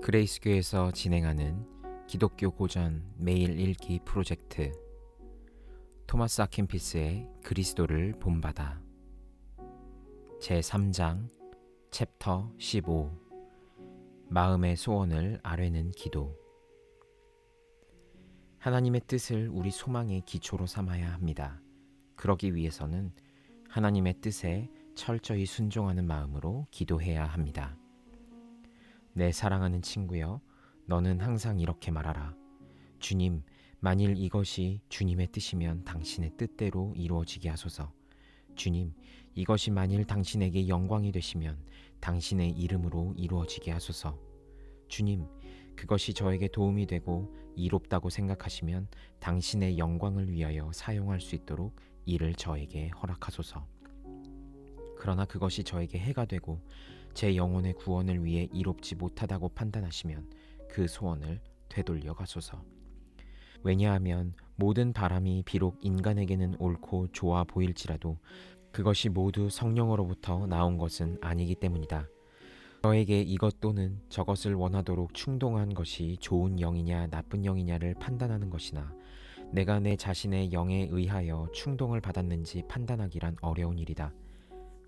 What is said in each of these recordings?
그레이스교에서 진행하는 기독교 고전 매일 읽기 프로젝트 토마스 아킨피스의 그리스도를 본받아 제3장 챕터 15 마음의 소원을 아뢰는 기도. 하나님의 뜻을 우리 소망의 기초로 삼아야 합니다. 그러기 위해서는 하나님의 뜻에 철저히 순종하는 마음으로 기도해야 합니다. 내 사랑하는 친구여, 너는 항상 이렇게 말하라. 주님, 만일 이것이 주님의 뜻이면 당신의 뜻대로 이루어지게 하소서. 주님, 이것이 만일 당신에게 영광이 되시면 당신의 이름으로 이루어지게 하소서. 주님, 그것이 저에게 도움이 되고 이롭다고 생각하시면 당신의 영광을 위하여 사용할 수 있도록 이를 저에게 허락하소서. 그러나 그것이 저에게 해가 되고 제 영혼의 구원을 위해 이롭지 못하다고 판단하시면 그 소원을 되돌려 가소서. 왜냐하면 모든 바람이 비록 인간에게는 옳고 좋아 보일지라도 그것이 모두 성령으로부터 나온 것은 아니기 때문이다. 저에게 이것 또는 저것을 원하도록 충동한 것이 좋은 영이냐 나쁜 영이냐를 판단하는 것이나 내가 내 자신의 영에 의하여 충동을 받았는지 판단하기란 어려운 일이다.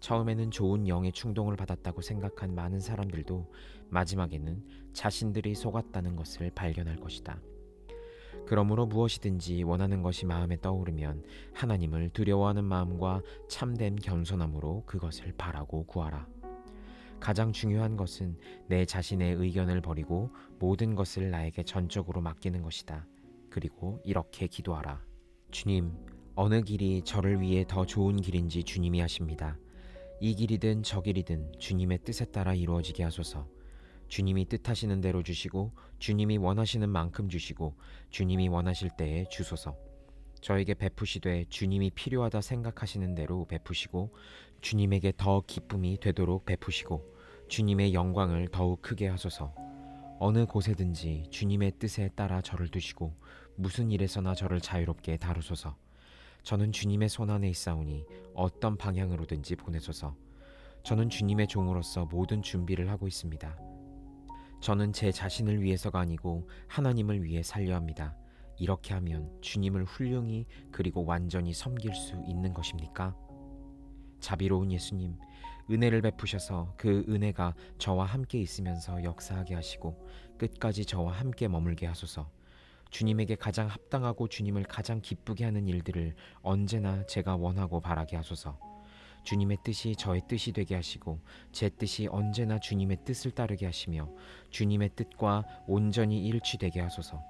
처음에는 좋은 영의 충동을 받았다고 생각한 많은 사람들도 마지막에는 자신들이 속았다는 것을 발견할 것이다. 그러므로 무엇이든지 원하는 것이 마음에 떠오르면 하나님을 두려워하는 마음과 참된 겸손함으로 그것을 바라고 구하라. 가장 중요한 것은 내 자신의 의견을 버리고 모든 것을 나에게 전적으로 맡기는 것이다. 그리고 이렇게 기도하라. 주님, 어느 길이 저를 위해 더 좋은 길인지 주님이 아십니다. 이 길이든 저 길이든 주님의 뜻에 따라 이루어지게 하소서. 주님이 뜻하시는 대로 주시고 주님이 원하시는 만큼 주시고 주님이 원하실 때에 주소서. 저에게 베푸시되 주님이 필요하다 생각하시는 대로 베푸시고 주님에게 더 기쁨이 되도록 베푸시고 주님의 영광을 더욱 크게 하소서. 어느 곳에든지 주님의 뜻에 따라 저를 두시고 무슨 일에서나 저를 자유롭게 다루소서. 저는 주님의 손안에 있사오니 어떤 방향으로든지 보내소서. 저는 주님의 종으로서 모든 준비를 하고 있습니다. 저는 제 자신을 위해서가 아니고 하나님을 위해 살려 합니다. 이렇게 하면 주님을 훌륭히 그리고 완전히 섬길 수 있는 것입니까? 자비로운 예수님, 은혜를 베푸셔서 그 은혜가 저와 함께 있으면서 역사하게 하시고 끝까지 저와 함께 머물게 하소서. 주님에게 가장 합당하고 주님을 가장 기쁘게 하는 일들을 언제나 제가 원하고 바라게 하소서. 주님의 뜻이 저의 뜻이 되게 하시고 제 뜻이 언제나 주님의 뜻을 따르게 하시며 주님의 뜻과 온전히 일치되게 하소서.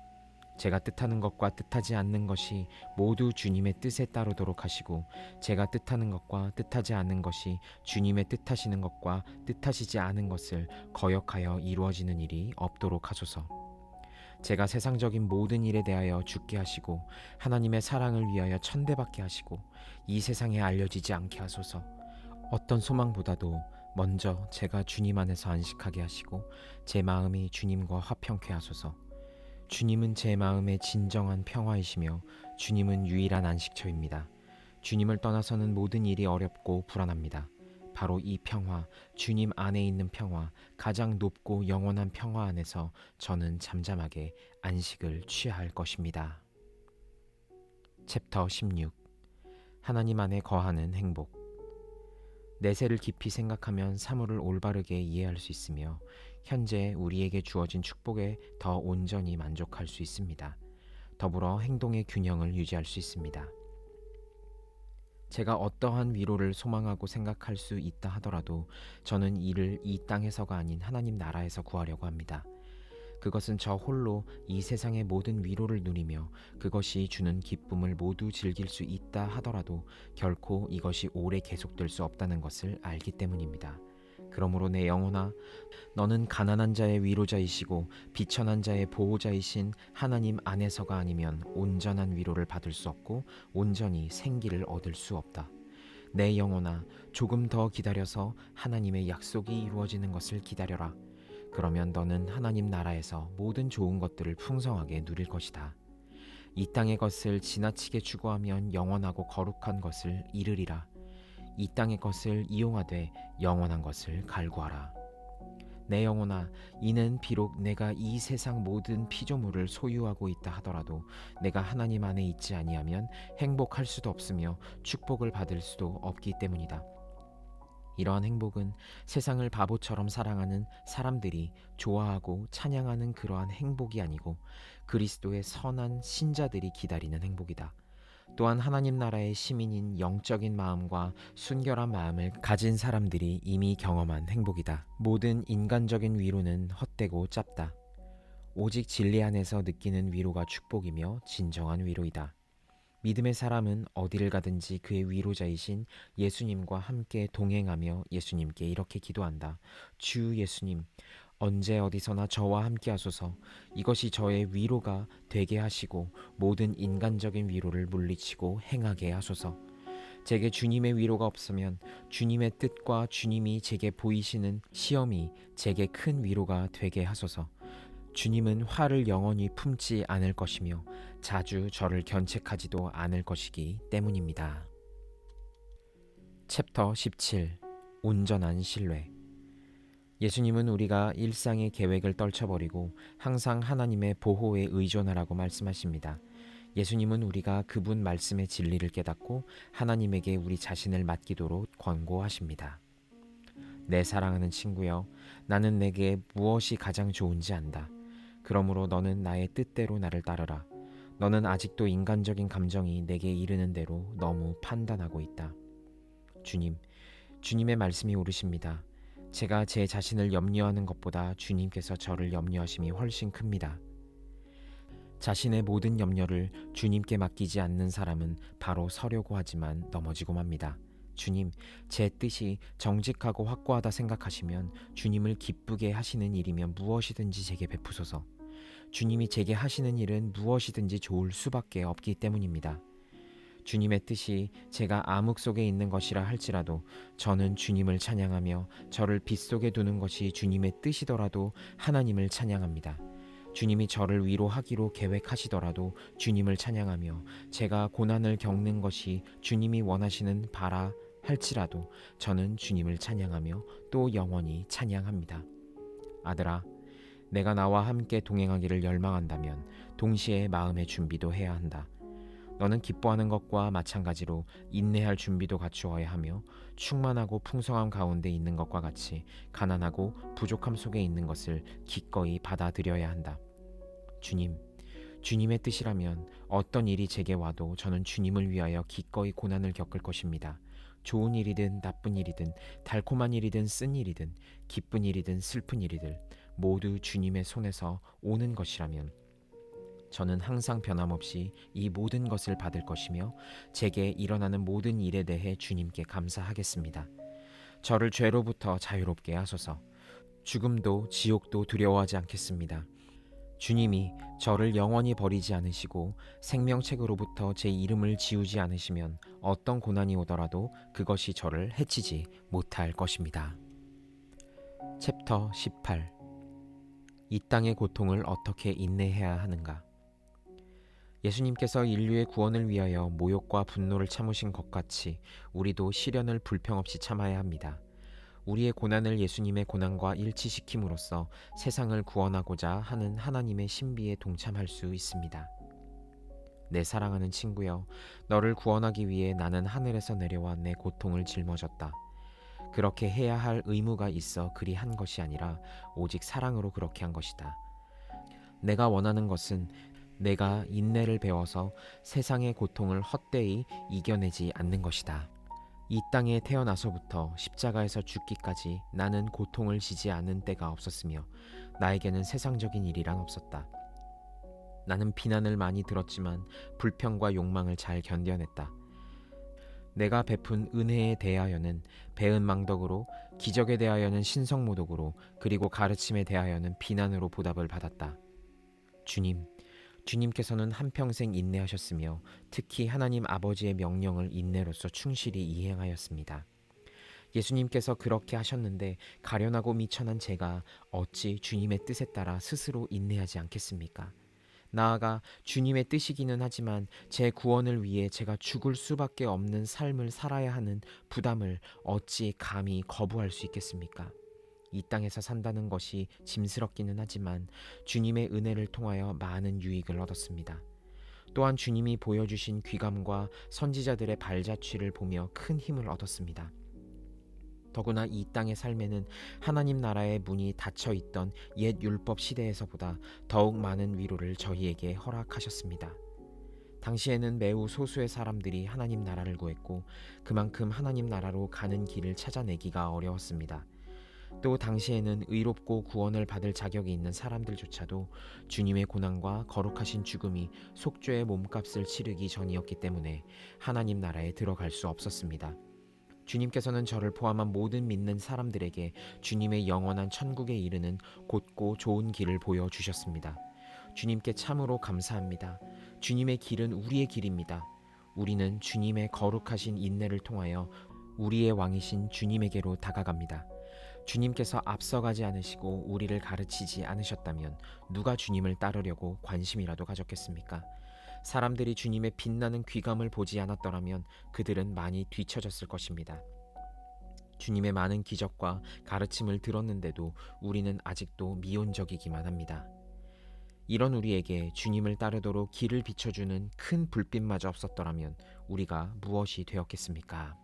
제가 뜻하는 것과 뜻하지 않는 것이 모두 주님의 뜻에 따르도록 하시고 제가 뜻하는 것과 뜻하지 않는 것이 주님의 뜻하시는 것과 뜻하시지 않은 것을 거역하여 이루어지는 일이 없도록 하소서. 제가 세상적인 모든 일에 대하여 죽게 하시고 하나님의 사랑을 위하여 천대받게 하시고 이 세상에 알려지지 않게 하소서. 어떤 소망보다도 먼저 제가 주님 안에서 안식하게 하시고 제 마음이 주님과 화평케 하소서. 주님은 제 마음의 진정한 평화이시며 주님은 유일한 안식처입니다. 주님을 떠나서는 모든 일이 어렵고 불안합니다. 바로 이 평화, 주님 안에 있는 평화, 가장 높고 영원한 평화 안에서 저는 잠잠하게 안식을 취할 것입니다. 챕터 16 하나님 안에 거하는 행복. 내세를 깊이 생각하면 사물을 올바르게 이해할 수 있으며 현재 우리에게 주어진 축복에 더 온전히 만족할 수 있습니다. 더불어 행동의 균형을 유지할 수 있습니다. 제가 어떠한 위로를 소망하고 생각할 수 있다 하더라도 저는 이를 이 땅에서가 아닌 하나님 나라에서 구하려고 합니다. 그것은 저 홀로 이 세상의 모든 위로를 누리며 그것이 주는 기쁨을 모두 즐길 수 있다 하더라도 결코 이것이 오래 계속될 수 없다는 것을 알기 때문입니다. 그러므로 내 영혼아, 너는 가난한 자의 위로자이시고 비천한 자의 보호자이신 하나님 안에서가 아니면 온전한 위로를 받을 수 없고 온전히 생기를 얻을 수 없다. 내 영혼아, 조금 더 기다려서 하나님의 약속이 이루어지는 것을 기다려라. 그러면 너는 하나님 나라에서 모든 좋은 것들을 풍성하게 누릴 것이다. 이 땅의 것을 지나치게 추구하면 영원하고 거룩한 것을 잃으리라. 이 땅의 것을 이용하되 영원한 것을 갈구하라. 내 영혼아, 이는 비록 내가 이 세상 모든 피조물을 소유하고 있다 하더라도 내가 하나님 안에 있지 아니하면 행복할 수도 없으며 축복을 받을 수도 없기 때문이다. 이러한 행복은 세상을 바보처럼 사랑하는 사람들이 좋아하고 찬양하는 그러한 행복이 아니고 그리스도의 선한 신자들이 기다리는 행복이다. 또한 하나님 나라의 시민인 영적인 마음과 순결한 마음을 가진 사람들이 이미 경험한 행복이다. 모든 인간적인 위로는 헛되고 짧다. 오직 진리 안에서 느끼는 위로가 축복이며 진정한 위로이다. 믿음의 사람은 어디를 가든지 그의 위로자이신 예수님과 함께 동행하며 예수님께 이렇게 기도한다. 주 예수님, 언제 어디서나 저와 함께 하소서. 이것이 저의 위로가 되게 하시고 모든 인간적인 위로를 물리치고 행하게 하소서. 제게 주님의 위로가 없으면 주님의 뜻과 주님이 제게 보이시는 시험이 제게 큰 위로가 되게 하소서. 주님은 화를 영원히 품지 않을 것이며 자주 저를 견책하지도 않을 것이기 때문입니다. 챕터 17. 온전한 신뢰. 예수님은 우리가 일상의 계획을 떨쳐버리고 항상 하나님의 보호에 의존하라고 말씀하십니다. 예수님은 우리가 그분 말씀의 진리를 깨닫고 하나님에게 우리 자신을 맡기도록 권고하십니다. 내 사랑하는 친구여, 나는 내게 무엇이 가장 좋은지 안다. 그러므로 너는 나의 뜻대로 나를 따르라. 너는 아직도 인간적인 감정이 내게 이르는 대로 너무 판단하고 있다. 주님의 말씀이 옳으십니다. 제가 제 자신을 염려하는 것보다 주님께서 저를 염려하심이 훨씬 큽니다. 자신의 모든 염려를 주님께 맡기지 않는 사람은 바로 서려고 하지만 넘어지고 맙니다. 주님, 제 뜻이 정직하고 확고하다 생각하시면 주님을 기쁘게 하시는 일이면 무엇이든지 제게 베푸소서. 주님이 제게 하시는 일은 무엇이든지 좋을 수밖에 없기 때문입니다. 주님의 뜻이 제가 암흑 속에 있는 것이라 할지라도 저는 주님을 찬양하며 저를 빛 속에 두는 것이 주님의 뜻이더라도 하나님을 찬양합니다. 주님이 저를 위로하기로 계획하시더라도 주님을 찬양하며 제가 고난을 겪는 것이 주님이 원하시는 바라 할지라도 저는 주님을 찬양하며 또 영원히 찬양합니다. 아들아, 내가 나와 함께 동행하기를 열망한다면 동시에 마음의 준비도 해야 한다. 너는 기뻐하는 것과 마찬가지로 인내할 준비도 갖추어야 하며 충만하고 풍성함 가운데 있는 것과 같이 가난하고 부족함 속에 있는 것을 기꺼이 받아들여야 한다. 주님의 뜻이라면 어떤 일이 제게 와도 저는 주님을 위하여 기꺼이 고난을 겪을 것입니다. 좋은 일이든 나쁜 일이든 달콤한 일이든 쓴 일이든 기쁜 일이든 슬픈 일이든 모두 주님의 손에서 오는 것이라면 저는 항상 변함없이 이 모든 것을 받을 것이며 제게 일어나는 모든 일에 대해 주님께 감사하겠습니다. 저를 죄로부터 자유롭게 하소서. 죽음도 지옥도 두려워하지 않겠습니다. 주님이 저를 영원히 버리지 않으시고 생명책으로부터 제 이름을 지우지 않으시면 어떤 고난이 오더라도 그것이 저를 해치지 못할 것입니다. 챕터 18. 이 땅의 고통을 어떻게 인내해야 하는가? 예수님께서 인류의 구원을 위하여 모욕과 분노를 참으신 것 같이 우리도 시련을 불평 없이 참아야 합니다. 우리의 고난을 예수님의 고난과 일치시킴으로써 세상을 구원하고자 하는 하나님의 신비에 동참할 수 있습니다. 내 사랑하는 친구여, 너를 구원하기 위해 나는 하늘에서 내려와 내 고통을 짊어졌다. 그렇게 해야 할 의무가 있어 그리 한 것이 아니라 오직 사랑으로 그렇게 한 것이다. 내가 원하는 것은 내가 인내를 배워서 세상의 고통을 헛되이 이겨내지 않는 것이다. 이 땅에 태어나서부터 십자가에서 죽기까지 나는 고통을 지지 않은 때가 없었으며 나에게는 세상적인 일이란 없었다. 나는 비난을 많이 들었지만 불평과 욕망을 잘 견뎌냈다. 내가 베푼 은혜에 대하여는 배은망덕으로, 기적에 대하여는 신성모독으로, 그리고 가르침에 대하여는 비난으로 보답을 받았다. 주님께서는 한평생 인내하셨으며 특히 하나님 아버지의 명령을 인내로서 충실히 이행하였습니다. 예수님께서 그렇게 하셨는데 가련하고 미천한 제가 어찌 주님의 뜻에 따라 스스로 인내하지 않겠습니까? 나아가 주님의 뜻이기는 하지만 제 구원을 위해 제가 죽을 수밖에 없는 삶을 살아야 하는 부담을 어찌 감히 거부할 수 있겠습니까? 이 땅에서 산다는 것이 짐스럽기는 하지만 주님의 은혜를 통하여 많은 유익을 얻었습니다. 또한 주님이 보여주신 귀감과 선지자들의 발자취를 보며 큰 힘을 얻었습니다. 더구나 이 땅의 삶에는 하나님 나라의 문이 닫혀 있던 옛 율법 시대에서보다 더욱 많은 위로를 저희에게 허락하셨습니다. 당시에는 매우 소수의 사람들이 하나님 나라를 구했고 그만큼 하나님 나라로 가는 길을 찾아내기가 어려웠습니다. 또 당시에는 의롭고 구원을 받을 자격이 있는 사람들조차도 주님의 고난과 거룩하신 죽음이 속죄의 몸값을 치르기 전이었기 때문에 하나님 나라에 들어갈 수 없었습니다. 주님께서는 저를 포함한 모든 믿는 사람들에게 주님의 영원한 천국에 이르는 곧고 좋은 길을 보여주셨습니다. 주님께 참으로 감사합니다. 주님의 길은 우리의 길입니다. 우리는 주님의 거룩하신 인내를 통하여 우리의 왕이신 주님에게로 다가갑니다. 주님께서 앞서가지 않으시고 우리를 가르치지 않으셨다면 누가 주님을 따르려고 관심이라도 가졌겠습니까? 사람들이 주님의 빛나는 귀감을 보지 않았더라면 그들은 많이 뒤처졌을 것입니다. 주님의 많은 기적과 가르침을 들었는데도 우리는 아직도 미온적이기만 합니다. 이런 우리에게 주님을 따르도록 길을 비춰주는 큰 불빛마저 없었더라면 우리가 무엇이 되었겠습니까?